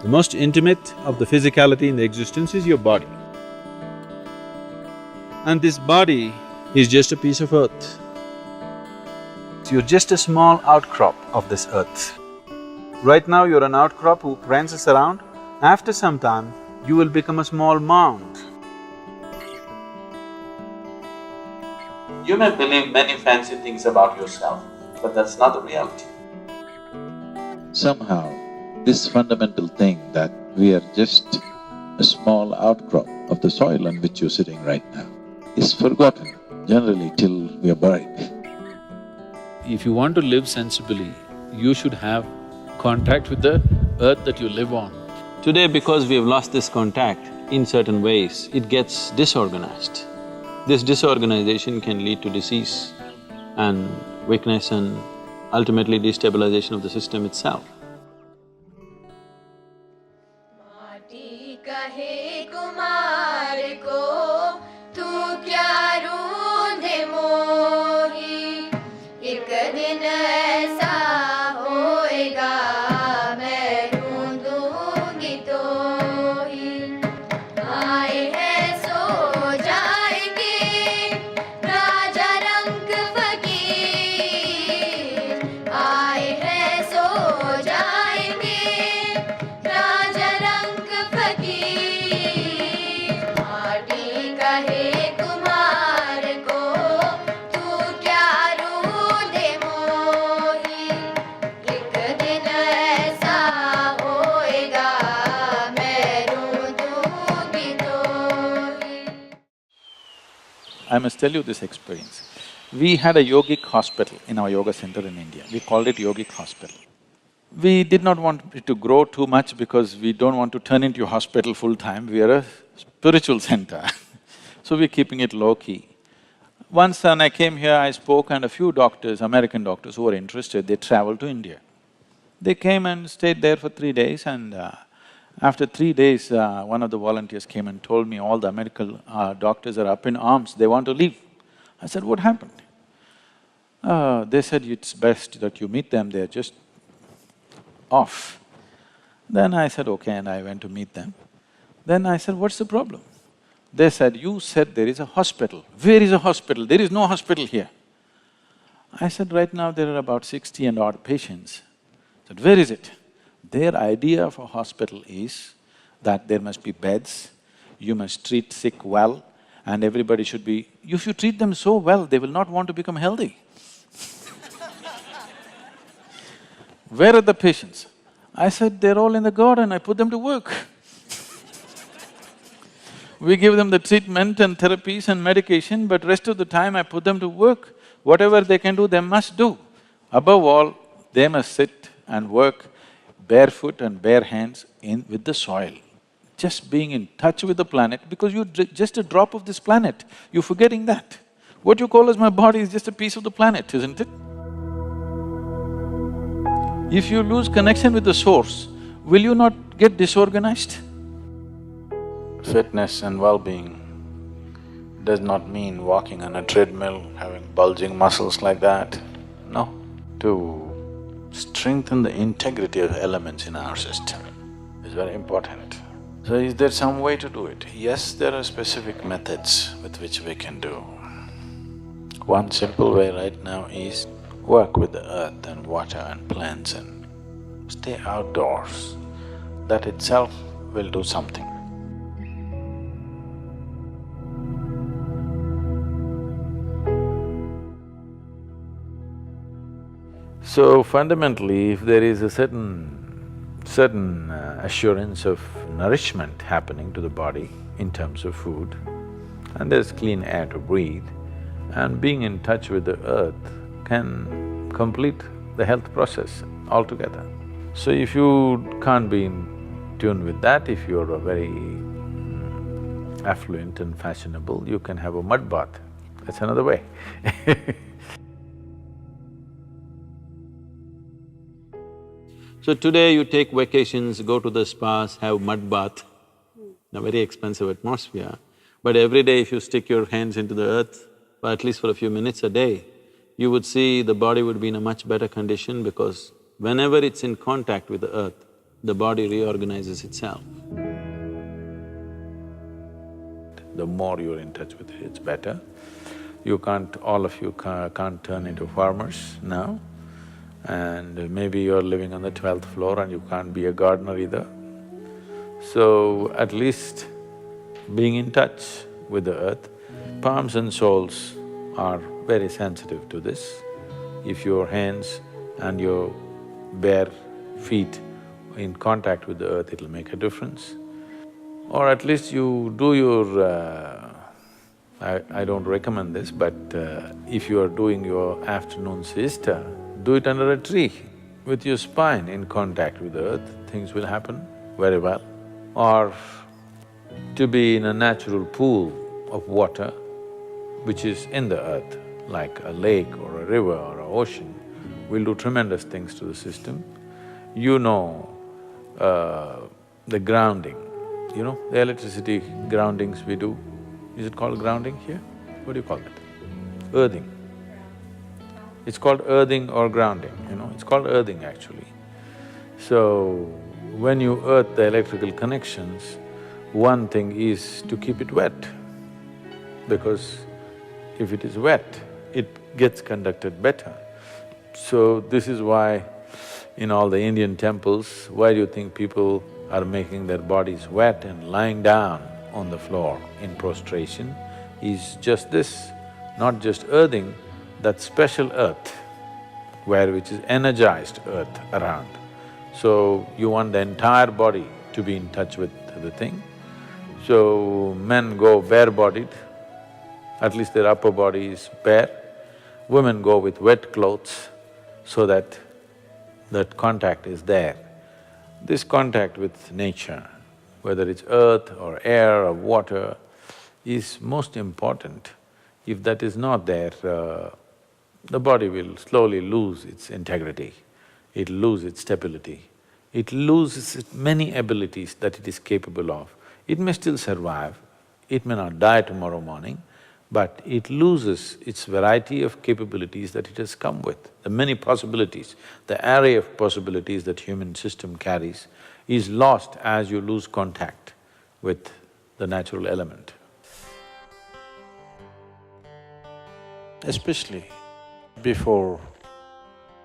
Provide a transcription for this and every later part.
The most intimate of the physicality in the existence is your body. And this body is just a piece of earth. So you're just a small outcrop of this earth. Right now you're an outcrop who prances around. After some time, you will become a small mound. You may believe many fancy things about yourself, but that's not the reality. Somehow, this fundamental thing that we are just a small outcrop of the soil on which you're sitting right now is forgotten generally till we are buried. If you want to live sensibly, you should have contact with the earth that you live on. Today, because we have lost this contact, in certain ways, it gets disorganized. This disorganization can lead to disease and weakness and ultimately destabilization of the system itself. I must tell you this experience. We had a yogic hospital in our yoga center in India. We called it yogic hospital. We did not want it to grow too much because we don't want to turn into a hospital full-time, we are a spiritual center so we're keeping it low-key. Once when I came here, I spoke and a few doctors, American doctors who were interested, they traveled to India. They came and stayed there for 3 days and after 3 days, one of the volunteers came and told me all the American doctors are up in arms, they want to leave. I said, what happened? They said, it's best that you meet them, they're just off. Then I said, okay, and I went to meet them. Then I said, what's the problem? They said, you said there is a hospital. Where is a hospital? There is no hospital here. I said, right now there are about 60 and odd patients. I said, where is it? Their idea of a hospital is that there must be beds, you must treat sick well, and everybody should be… If you treat them so well, they will not want to become healthy. Where are the patients? I said, they're all in the garden, I put them to work. We give them the treatment and therapies and medication, but rest of the time I put them to work. Whatever they can do, they must do. Above all, they must sit and work barefoot and bare hands with the soil. Just being in touch with the planet, because you're just a drop of this planet, you're forgetting that. What you call as my body is just a piece of the planet, isn't it? If you lose connection with the source, will you not get disorganized? Fitness and well-being does not mean walking on a treadmill, having bulging muscles like that, no. To strengthen the integrity of elements in our system is very important. So is there some way to do it? Yes, there are specific methods with which we can do. One simple way right now is work with the earth and water and plants and stay outdoors. That itself will do something. So fundamentally, if there is a certain assurance of nourishment happening to the body in terms of food, and there's clean air to breathe, and being in touch with the earth can complete the health process altogether. So if you can't be in tune with that, if you're a very affluent and fashionable, you can have a mud bath, that's another way So today you take vacations, go to the spas, have mud bath, a very expensive atmosphere. But every day if you stick your hands into the earth, or at least for a few minutes a day, you would see the body would be in a much better condition because whenever it's in contact with the earth, the body reorganizes itself. The more you're in touch with it, it's better. All of you can't turn into farmers now, and maybe you're living on the 12th floor and you can't be a gardener either. So at least being in touch with the earth, palms and soles are very sensitive to this. If your hands and your bare feet in contact with the earth, it'll make a difference. Or at least you do your… I don't recommend this, but if you are doing your afternoon siesta, do it under a tree with your spine in contact with the earth, things will happen very well. Or to be in a natural pool of water which is in the earth, like a lake or a river or an ocean, will do tremendous things to the system. You know the grounding, you know, the electricity groundings we do. Is it called grounding here? What do you call it? Earthing. It's called earthing or grounding, you know, it's called earthing actually. So, when you earth the electrical connections, one thing is to keep it wet, because if it is wet, it gets conducted better. So, this is why in all the Indian temples, why do you think people are making their bodies wet and lying down on the floor in prostration? Is just this, not just earthing, that special earth which is energized earth around. So, you want the entire body to be in touch with the thing. So, men go bare-bodied, at least their upper body is bare. Women go with wet clothes so that that contact is there. This contact with nature, whether it's earth or air or water, is most important. If that is not there, the body will slowly lose its integrity, it'll lose its stability, it loses its many abilities that it is capable of. It may still survive, it may not die tomorrow morning, but it loses its variety of capabilities that it has come with. The many possibilities, the array of possibilities that human system carries is lost as you lose contact with the natural element. Especially before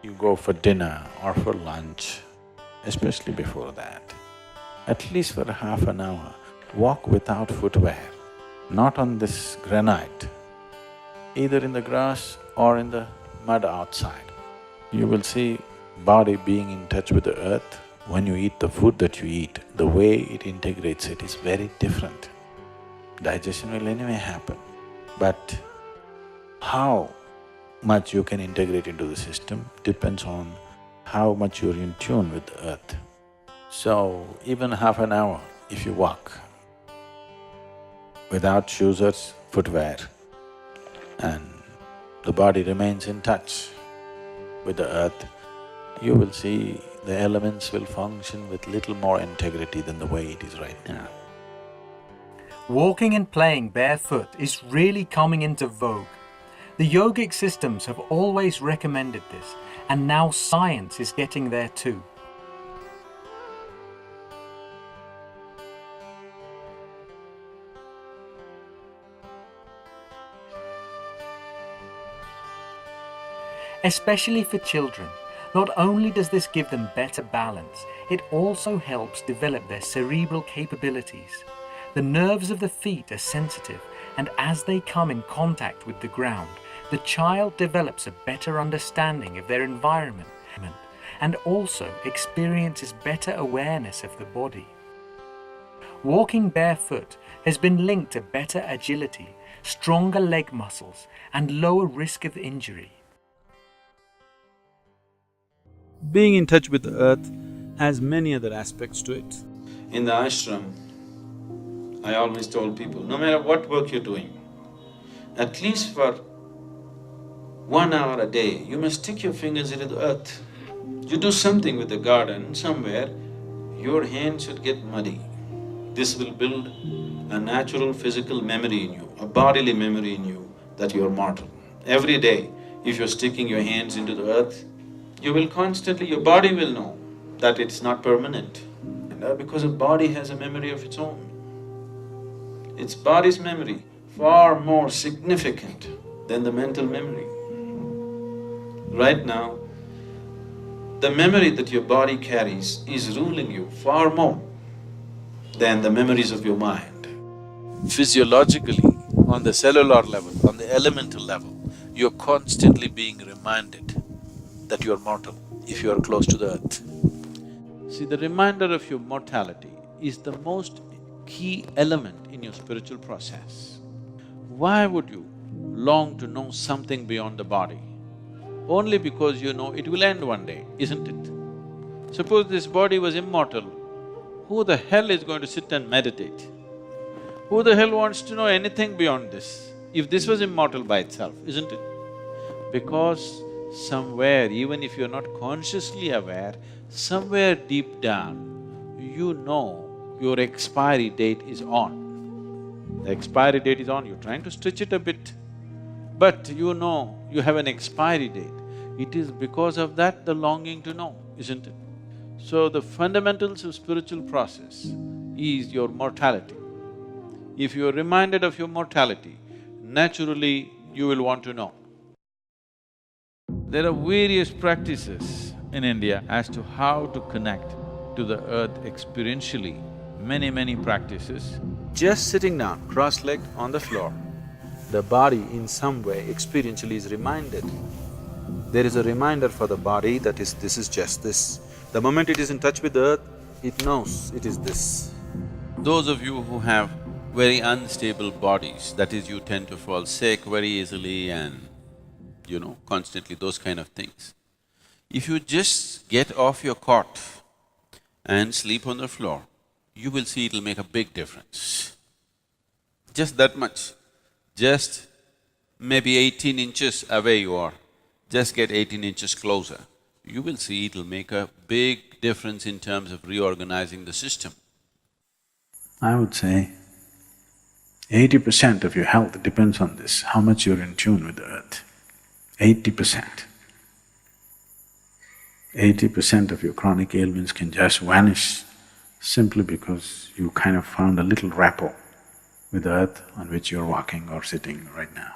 you go for dinner or for lunch, especially before that, at least for half an hour, walk without footwear, not on this granite, either in the grass or in the mud outside. You will see body being in touch with the earth. When you eat the food that you eat, the way it integrates it is very different. Digestion will anyway happen, but how much you can integrate into the system depends on how much you're in tune with the earth. So, even half an hour if you walk without shoes or footwear, and the body remains in touch with the earth, you will see the elements will function with little more integrity than the way it is right now. Walking and playing barefoot is really coming into vogue. The yogic systems have always recommended this, and now science is getting there too. Especially for children, not only does this give them better balance, it also helps develop their cerebral capabilities. The nerves of the feet are sensitive, and as they come in contact with the ground, the child develops a better understanding of their environment and also experiences better awareness of the body. Walking barefoot has been linked to better agility, stronger leg muscles, and lower risk of injury. Being in touch with the earth has many other aspects to it. In the ashram, I always told people, no matter what work you're doing, at least for 1 hour a day, you must stick your fingers into the earth. You do something with the garden somewhere, your hands should get muddy. This will build a natural physical memory in you, a bodily memory in you that you're mortal. Every day, if you're sticking your hands into the earth, you will constantly… your body will know that it's not permanent. Because a body has a memory of its own. Its body's memory far more significant than the mental memory. Right now, the memory that your body carries is ruling you far more than the memories of your mind. Physiologically, on the cellular level, on the elemental level, you're constantly being reminded that you're mortal if you're close to the earth. See, the reminder of your mortality is the most key element in your spiritual process. Why would you long to know something beyond the body? Only because you know it will end one day, isn't it? Suppose this body was immortal, who the hell is going to sit and meditate? Who the hell wants to know anything beyond this, if this was immortal by itself, isn't it? Because somewhere, even if you're not consciously aware, somewhere deep down, you know your expiry date is on. The expiry date is on, you're trying to stretch it a bit, but you know you have an expiry date. It is because of that the longing to know, isn't it? So the fundamentals of spiritual process is your mortality. If you are reminded of your mortality, naturally you will want to know. There are various practices in India as to how to connect to the earth experientially, many practices. Just sitting down, cross-legged on the floor, the body in some way experientially is reminded. There is a reminder for the body that this is just this. The moment it is in touch with the earth, it knows it is this. Those of you who have very unstable bodies, that is, you tend to fall sick very easily and constantly those kind of things. If you just get off your cot and sleep on the floor, you will see it'll make a big difference. Just that much. Just maybe 18 inches away you are, just get 18 inches closer. You will see it'll make a big difference in terms of reorganizing the system. I would say 80% of your health depends on this, how much you're in tune with the earth. 80%. 80% of your chronic ailments can just vanish simply because you kind of found a little rapport with the earth on which you're walking or sitting right now.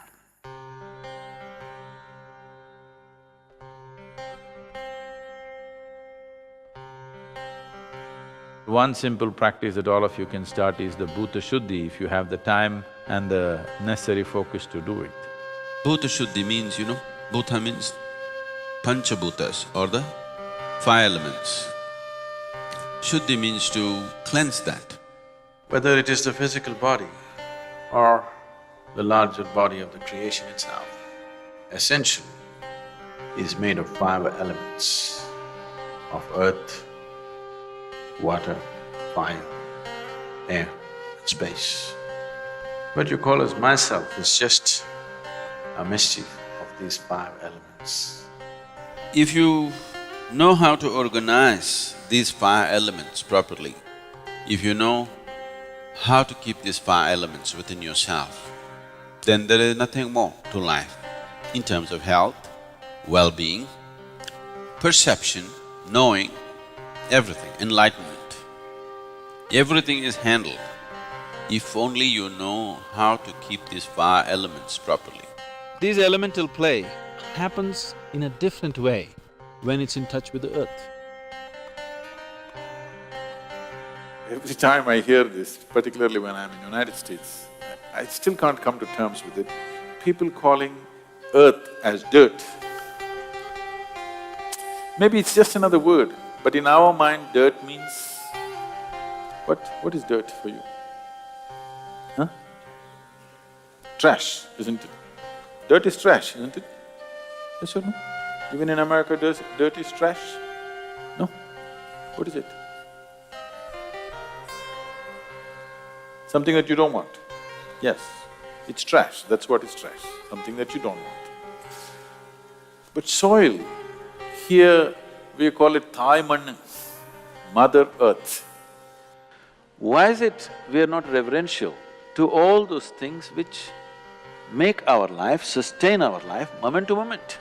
One simple practice that all of you can start is the Bhuta Shuddhi, if you have the time and the necessary focus to do it. Bhuta Shuddhi means, Bhuta means Panchabhutas or the five elements. Shuddhi means to cleanse that. Whether it is the physical body or the larger body of the creation itself, essentially is made of five elements of earth, water, fire, air and space. What you call as myself is just a mischief of these five elements. If you know how to organize these five elements properly, if you know how to keep these five elements within yourself, then there is nothing more to life in terms of health, well-being, perception, knowing, everything, enlightenment. Everything is handled if only you know how to keep these five elements properly. This elemental play happens in a different way when it's in touch with the earth. Every time I hear this, particularly when I'm in the United States, I still can't come to terms with it. People calling earth as dirt. Maybe it's just another word, but in our mind, dirt means… What is dirt for you? Huh? Trash, isn't it? Dirt is trash, isn't it? Yes or no? Even in America, dirt is trash? No? What is it? Something that you don't want. Yes, it's trash, that's what is trash, something that you don't want. But soil, here we call it Thai Mann, Mother Earth. Why is it we are not reverential to all those things which make our life, sustain our life moment to moment?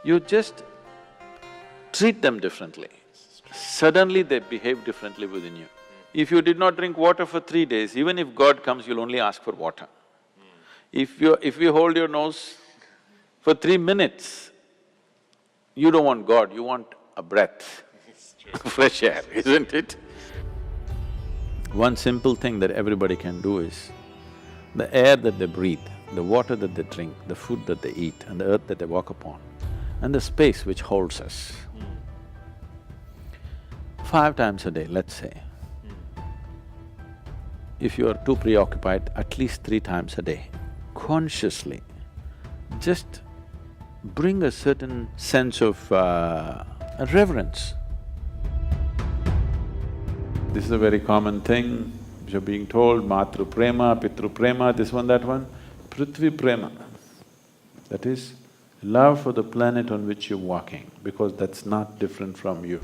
You just treat them differently. Suddenly they behave differently within you. If you did not drink water for 3 days, even if God comes, you'll only ask for water. If you hold your nose for 3 minutes, you don't want God, you want a breath, fresh air, isn't it? One simple thing that everybody can do is, the air that they breathe, the water that they drink, the food that they eat, and the earth that they walk upon, and the space which holds us. 5 times a day, let's say. If you are too preoccupied, at least 3 times a day, consciously, just bring a certain sense of reverence. This is a very common thing, which you're being told, Matru Prema, Pitru Prema, this one, that one. Prithvi Prema, that is love for the planet on which you're walking, because that's not different from you.